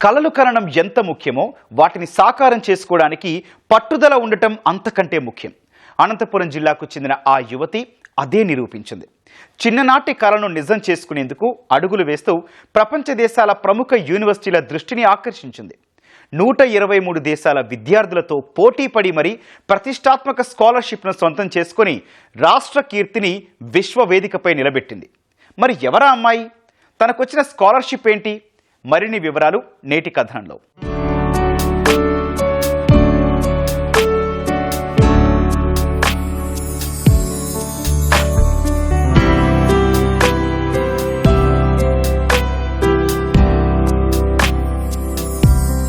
కలలు కనడం ఎంత ముఖ్యమో వాటిని సాకారం చేసుకోవడానికి పట్టుదల ఉండటం అంతకంటే ముఖ్యం. అనంతపురం జిల్లాకు చెందిన ఆ యువతి అదే నిరూపించింది. చిన్ననాటి కలను నిజం చేసుకునేందుకు అడుగులు వేస్తూ ప్రపంచ దేశాల ప్రముఖ యూనివర్సిటీల దృష్టిని ఆకర్షించింది. 123 దేశాల విద్యార్థులతో పోటీపడి మరీ ప్రతిష్టాత్మక స్కాలర్షిప్ను సొంతం చేసుకుని రాష్ట్ర కీర్తిని విశ్వవేదికపై నిలబెట్టింది. మరి ఎవరా అమ్మాయి? తనకొచ్చిన స్కాలర్షిప్ ఏంటి? మరిన్ని వివరాలు నేటి కథనంలో.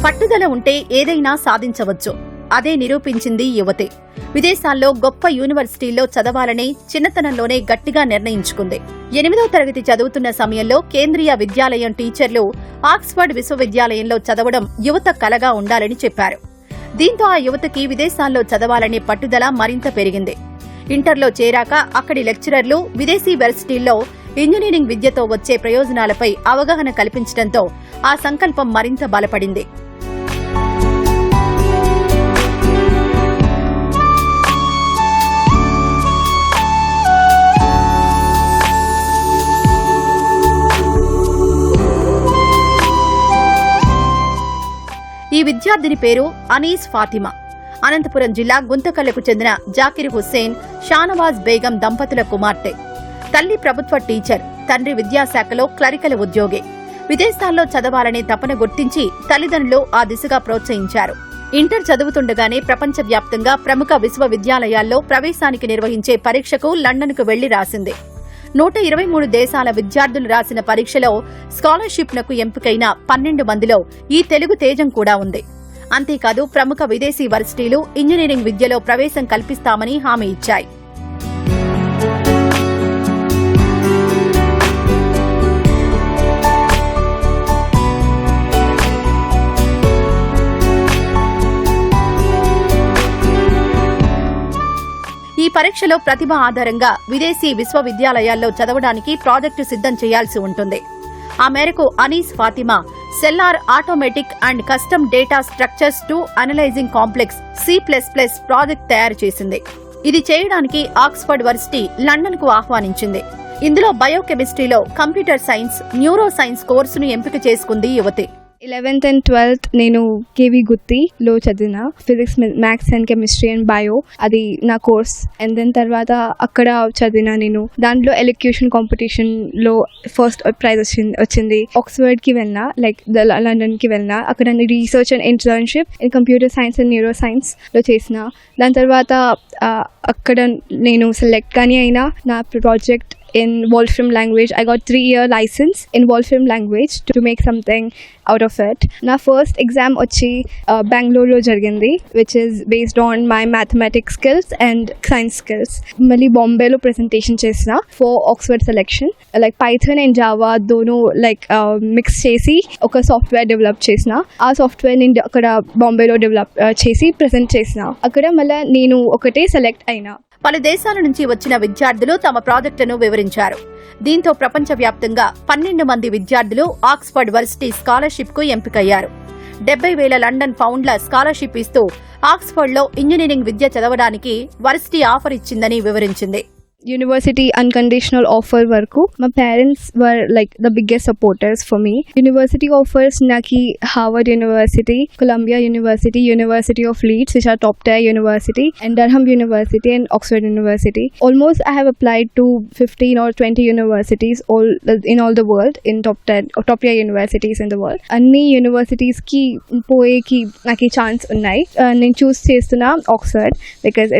పట్టుదల ఉంటే ఏదైనా సాధించవచ్చు. అదే నిరూపించింది యువతే. విదేశాల్లో గొప్ప యూనివర్సిటీల్లో చదవాలని చిన్నతనంలోనే గట్టిగా నిర్ణయించుకుంది. 8వ తరగతి చదువుతున్న సమయంలో కేంద్రీయ విద్యాలయం టీచర్లు ఆక్స్ఫర్డ్ విశ్వవిద్యాలయంలో చదవడం యువత కలగా ఉండాలని చెప్పారు. దీంతో ఆ యువతకి విదేశాల్లో చదవాలనే పట్టుదల మరింత పెరిగింది. ఇంటర్లో చేరాక అక్కడి లెక్చరర్లు విదేశీ వర్సిటీల్లో ఇంజనీరింగ్ విద్యతో వచ్చే ప్రయోజనాలపై అవగాహన కల్పించడంతో ఆ సంకల్పం మరింత బలపడింది. ఈ విద్యార్థిని పేరు అనీస్ ఫాతిమా. అనంతపురం జిల్లా గుంతకల్లకు చెందిన జాకిర్ హుస్సేన్, షానవాజ్ బేగం దంపతుల కుమార్తె. తల్లి ప్రభుత్వ టీచర్, తండ్రి విద్యాశాఖలో క్లరికల్ ఉద్యోగి. విదేశాల్లో చదవాలనే తపన గుర్తించి తల్లిదండ్రులు ఆ దిశగా ప్రోత్సహించారు. ఇంటర్ చదువుతుండగానే ప్రపంచవ్యాప్తంగా ప్రముఖ విశ్వవిద్యాలయాల్లో ప్రవేశానికి నిర్వహించే పరీక్షకు లండన్కు వెళ్లి రాసింది. 123 దేశాల విద్యార్థులు రాసిన పరీక్షలో స్కాలర్షిప్నకు ఎంపికైన 12 మందిలో ఈ తెలుగు తేజం కూడా ఉంది. అంతేకాదు ప్రముఖ విదేశీ వర్సిటీలు ఇంజనీరింగ్ విద్యలో ప్రవేశం కల్పిస్తామని హామీ ఇచ్చాయి. ఈ పరీక్షలో ప్రతిభ ఆధారంగా విదేశీ విశ్వవిద్యాలయాల్లో చదవడానికి ప్రాజెక్టు సిద్ధం చేయాల్సి ఉంటుంది. ఆ మేరకు Anees Fatima cellar automatic and custom data structures to analysing complex C++ project తయారు చేసింది. ఇది చేయడానికి ఆక్స్ఫర్డ్ వర్సిటీ లండన్కు ఆహ్వానించింది. ఇందులో బయోకెమిస్ట్రీలో కంప్యూటర్ సైన్స్, న్యూరో సైన్స్ కోర్సును ఎంపిక చేసుకుంది యువతి. 11th and 12th నేను కేవీ గుత్తిలో చదివిన physics, maths and chemistry and bio, అది నా కోర్స్. అండ్ దెన్ తర్వాత అక్కడ చదివిన నేను దాంట్లో ఎలక్యూషన్ కాంపిటీషన్లో ఫస్ట్ ప్రైజ్ వచ్చింది. ఆక్స్ఫర్డ్కి వెళ్ళినా, లైక్ లండన్కి వెళ్ళినా. అక్కడ నేను research and internship in computer science and neuro సైన్స్లో చేసిన. దాని తర్వాత అక్కడ నేను సెలెక్ట్ కానీ అయినా నా project in Wolfram language. I got 3-year license in Wolfram language to make something out of it. Na first exam వచ్చి Bangalore lo jarigindi, which is based on my mathematics skills and science skills. Mali Bombay lo presentation chesina for Oxford selection. Like Python and Java dono like mix chesi oka software develop chesina. Aa software ni akkada Bombay lo develop chesi present chesina. Akkada malla nenu okate select aina. పలు దేశాల నుంచి వచ్చిన విద్యార్థులు తమ ప్రాజెక్టును వివరించారు. దీంతో ప్రపంచవ్యాప్తంగా 12 మంది విద్యార్థులు ఆక్స్ఫర్డ్ వర్సిటీ స్కాలర్షిప్ కు ఎంపికయ్యారు. 70,000 లండన్ పౌండ్ల స్కాలర్షిప్ ఇస్తూ ఆక్స్ఫర్డ్లో ఇంజనీరింగ్ విద్య చదవడానికి వర్సిటీ ఆఫర్ ఇచ్చిందని వివరించింది. University unconditional offer వరకు my parents were like the biggest supporters for me. University offers naki Harvard University, Columbia University, University of Leeds, which are top tier university, and Durham University and Oxford University. Almost I have applied to 15 or 20 universities in all the world, in top tier universities in the world. Anni universities ki poeki naki chance unnai. Nenu choose chestuna Oxford because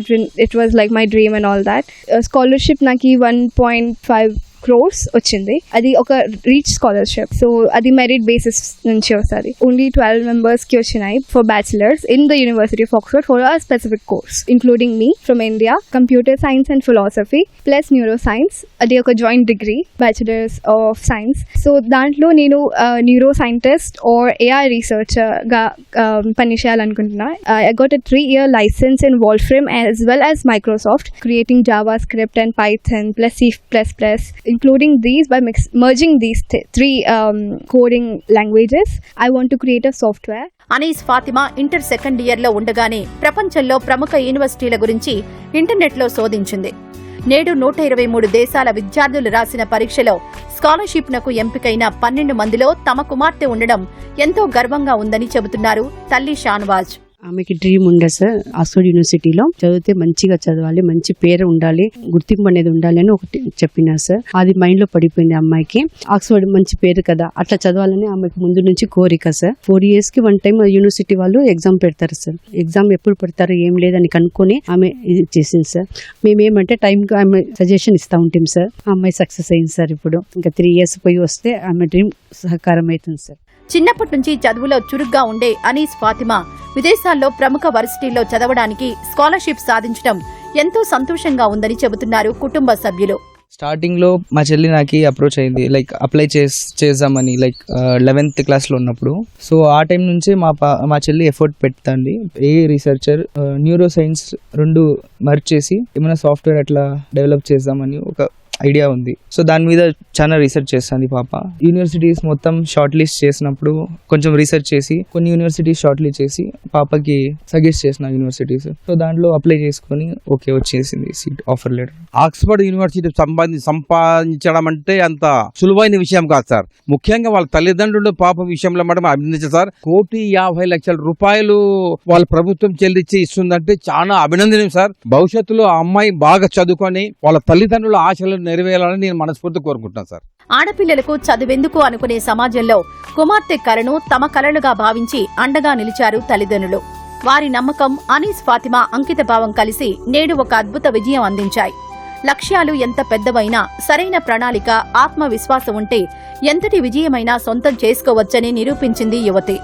it was like my dream and all that. Scholarship naki 1.5 crores వచ్చింది. అది ఒక reach scholarship. So అది merit basis నుంచి వస్తుంది. Only 12 members కి వచ్చినాయి for bachelors in the university of Oxford for a specific course, including me from India, computer science and philosophy plus neuro science. అది ఒక joint degree, bachelors of science. So దాంట్లో నేను neuro scientist or AI researcher గా పని చేయాలనుకుంటున్నా. I got a 3-year license in Wolfram as well as Microsoft, creating JavaScript and Python plus C++. including these, by merging these three coding languages, I want to create a software. Anees Fatima inter second ఇయర్లో ఉండగానే ప్రపంచంలో ప్రముఖ యూనివర్సిటీల గురించి ఇంటర్నెట్లో శోధించింది. నేడు 123 దేశాల విద్యార్థులు రాసిన పరీక్షలో స్కాలర్షిప్నకు ఎంపికైన 12 మందిలో తమ కుమార్తె ఉండడం ఎంతో గర్వంగా ఉందని చెబుతున్నారు తల్లి షానవాజ్. ఆమెకి డ్రీమ్ ఉండే సార్, ఆక్స్ఫర్డ్ యూనివర్సిటీలో చదివితే మంచిగా చదవాలి, మంచి పేరు ఉండాలి, గుర్తింపు అనేది ఉండాలి అని ఒకటి చెప్పినారు సార్. అది మైండ్ లో పడిపోయింది అమ్మాయికి. ఆక్స్ఫర్డ్ మంచి పేరు కదా, అట్లా చదవాలని ఆమెకి ముందు నుంచి కోరిక సార్. 4 years కి 1 time యూనివర్సిటీ వాళ్ళు ఎగ్జామ్ పెడతారు సార్. ఎగ్జామ్ ఎప్పుడు పెడతారో ఏం లేదని కనుక్కొని ఆమె ఇది చేసింది సార్. మేమేమంటే టైంకి ఆమె సజెషన్ ఇస్తా ఉంటాం సార్. ఆ అమ్మాయి సక్సెస్ అయింది సార్. ఇప్పుడు ఇంకా 3 years పోయి వస్తే ఆమె డ్రీమ్ సహకారం అవుతుంది సార్. చిన్నప్పటి నుంచి చదువులో చురుగ్గా ఉండే అనీస్ ఫాతిమా విదేశాల్లో ప్రముఖ వర్సిటీల్లో చదవడానికి స్కాలర్షిప్ సాధించడం ఎంతో సంతోషంగా ఉందని చెబుతున్నారు కుటుంబ సభ్యులు. స్టార్టింగ్ లో మా చెల్లి నాకు అప్రోచ్ అయింది, లైక్ అప్లై చేద్దామని, లైక్ 11th క్లాస్లో ఉన్నప్పుడు. సో ఆ టైం నుంచే మా చెల్లి ఎఫర్ట్ పెడుతుంది. ఏ రీసెర్చర్ న్యూరో సైన్స్ 2 మర్జ్ చేసి ఏమైనా సాఫ్ట్వేర్ అట్లా డెవలప్ చేద్దామని ఒక ఐడియా ఉంది. సో దాని మీద చాలా రీసెర్చ్ చేస్తుంది పాప. యూనివర్సిటీస్ మొత్తం షార్ట్ లిస్ట్ చేసినప్పుడు కొంచెం రీసెర్చ్ చేసి కొన్ని యూనివర్సిటీస్ షార్ట్ లిస్ట్ చేసి పాపకి సజెస్ట్ చేసిన యూనివర్సిటీస్. సో దాంట్లో అప్లై చేసుకొని ఓకే వచ్చేసింది seat, offer letter. Oxford university సంపాదించడం అంటే అంత సులువైన విషయం కాదు సార్. ముఖ్యంగా వాళ్ళ తల్లిదండ్రులు పాప విషయంలో మేడం అభినందించారు సార్. 1,50,00,000 వాళ్ళ ప్రభుత్వం చెల్లించి ఇస్తుందంటే చాలా అభినందనీయం సార్. భవిష్యత్తులో ఆ అమ్మాయి బాగా చదువుకొని వాళ్ళ తల్లిదండ్రుల ఆశలను నెరవేరాలని నేను మనస్ఫూర్తి కోరుకుంటున్నాను సార్. ఆడపిల్లలకు చదువెందుకు అనుకునే సమాజంలో కుమార్తె కలను తమ కలలుగా భావించి అండగా నిలిచారు తల్లిదండ్రులు. వారి నమ్మకం, అనీస్ ఫాతిమా అంకిత భావం కలిసి నేడు ఒక అద్భుత విజయం అందించాయి. లక్ష్యాలు ఎంత పెద్దవైనా సరైన ప్రణాళిక, ఆత్మవిశ్వాసం ఉంటే ఎంతటి విజయమైనా సొంతం చేసుకోవచ్చని నిరూపించింది యువతి.